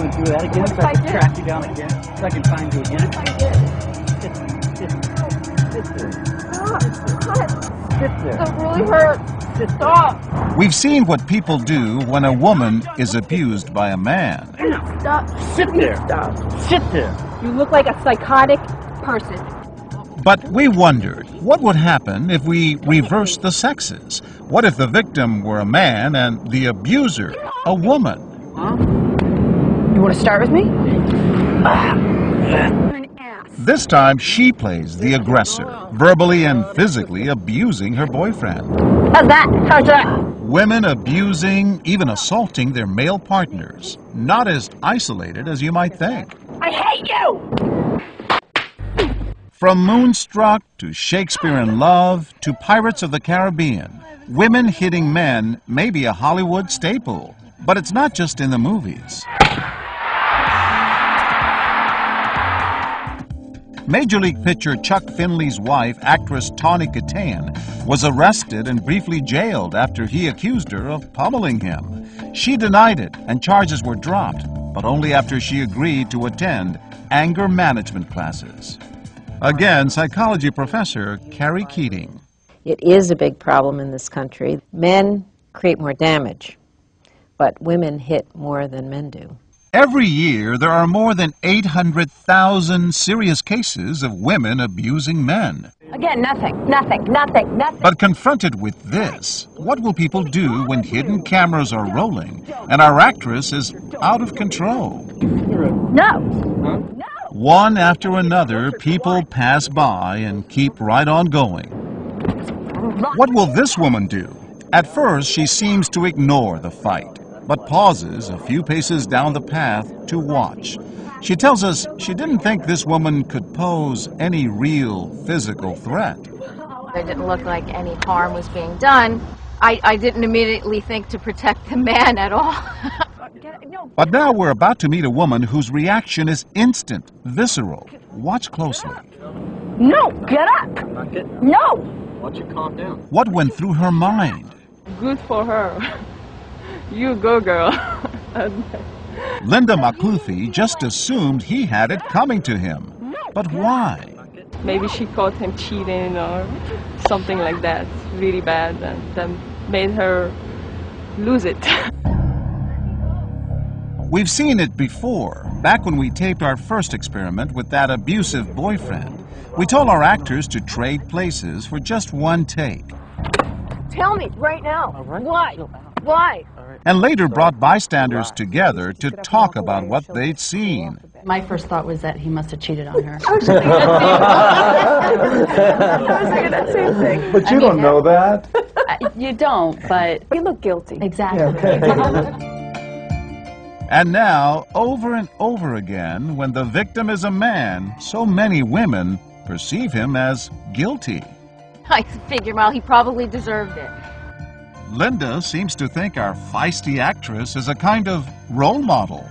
want to do that again so I can track you down again? So I can find you again? What if I did? Sit there. That really hurts. Stop. We've seen what people do when a woman is abused by a man. Stop. Sit there. Stop. Sit there. You look like a psychotic person. But we wondered, what would happen if we reversed the sexes? What if the victim were a man and the abuser a woman? Huh? You want to start with me? This time she plays the aggressor, verbally and physically abusing her boyfriend. How's that? How's that? Women abusing, even assaulting their male partners. Not as isolated as you might think. I hate you! From Moonstruck to Shakespeare in Love to Pirates of the Caribbean, women hitting men may be a Hollywood staple, but it's not just in the movies. Major League pitcher Chuck Finley's wife, actress Tawny Kitaen, was arrested and briefly jailed after he accused her of pummeling him. She denied it and charges were dropped, but only after she agreed to attend anger management classes. Again, psychology professor Carrie Keating. It is a big problem in this country. Men create more damage, but women hit more than men do. Every year, there are more than 800,000 serious cases of women abusing men. Again, nothing. But confronted with this, what will people do when hidden cameras are rolling and our actress is out of control? No. One after another, people pass by and keep right on going. What will this woman do? At first, she seems to ignore the fight, but pauses a few paces down the path to watch. She tells us she didn't think this woman could pose any real physical threat. It didn't look like any harm was being done. I didn't immediately think to protect the man at all. But now we're about to meet a woman whose reaction is instant, visceral. Watch closely. No, get up. No. Why don't you calm down? What went through her mind? Good for her. You go, girl. Linda McCluthie just assumed he had it coming to him. But why? Maybe she caught him cheating or something like that, really bad, and then made her lose it. We've seen it before, back when we taped our first experiment with that abusive boyfriend. We told our actors to trade places for just one take. Tell me right now. Why? Why? And later brought bystanders together to talk about what they'd seen. My first thought was that he must have cheated on her. I was thinking that same thing. But you don't know that. You don't, but... You look guilty. Exactly. Okay. And now, over and over again, when the victim is a man, so many women perceive him as guilty. I figured, well, he probably deserved it. Linda seems to think our feisty actress is a kind of role model.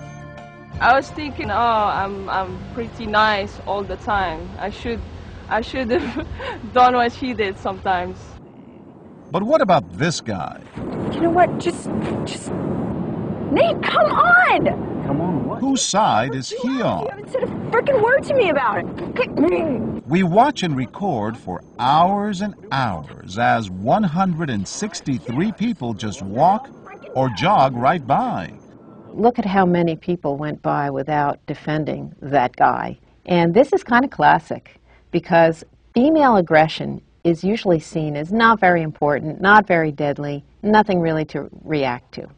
I was thinking, I'm pretty nice all the time. I should have done what she did sometimes. But what about this guy? You know what? Just... Nate, come on! Come on, what? Whose side is he You on? haven't said a freaking word to me about it. We watch and record for hours and hours as 163 people just walk or jog right by. Look at how many people went by without defending that guy. And this is kind of classic because female aggression is usually seen as not very important, not very deadly, nothing really to react to.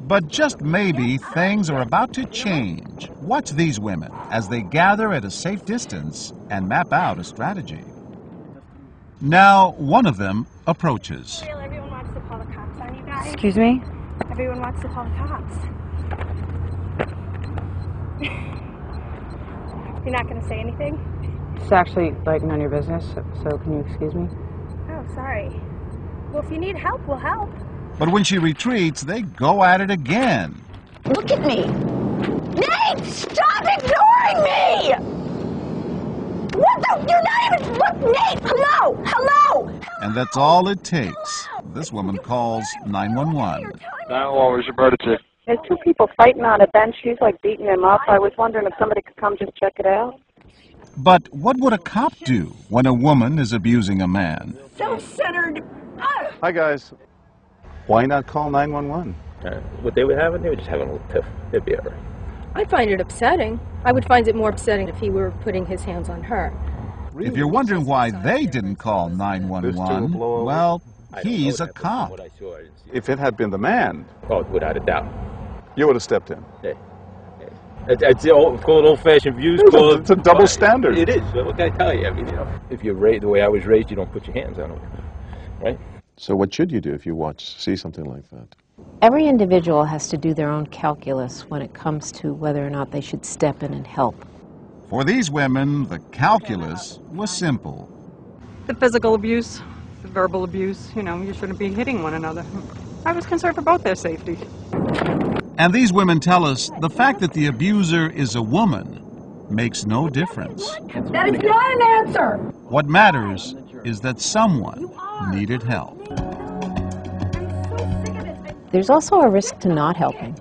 But just maybe things are about to change. Watch these women as they gather at a safe distance and map out a strategy. Now, one of them approaches. Everyone wants to call the cops on you guys. Excuse me? Everyone wants to call the cops. You're not going to say anything? It's actually, like, none of your business, so can you excuse me? Oh, sorry. Well, if you need help, we'll help. But when she retreats, they go at it again. Look at me! Nate, stop ignoring me! What the? You're not even... Look, Nate! Hello! Hello! And that's all it takes. This woman calls 911. 911, where's your emergency? There's two people fighting on a bench. She's like beating him up. I was wondering if somebody could come just check it out. But what would a cop do when a woman is abusing a man? Self-centered. Hi, guys. Why not call 911? What they would have, they would just have a little tiff. They'd be all right. I find it upsetting. I would find it more upsetting if he were putting his hands on her. If you're wondering why they didn't call 911, well, he's a cop. If it had been the man, oh, without a doubt, you would have stepped in. Yeah. It's called old-fashioned views. It's a double standard. It is. So what can I tell you? I mean, you know, if you're raised the way I was raised, you don't put your hands on it, right? So what should you do if you see something like that? Every individual has to do their own calculus when it comes to whether or not they should step in and help. For these women, the calculus was simple. The physical abuse, the verbal abuse, you know, you shouldn't be hitting one another. I was concerned for both their safety. And these women tell us the fact that the abuser is a woman makes no difference. That is not an answer. What matters is that someone needed help. There's also a risk to not helping.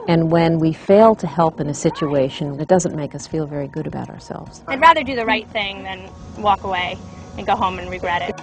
And when we fail to help in a situation, it doesn't make us feel very good about ourselves. I'd rather do the right thing than walk away and go home and regret it.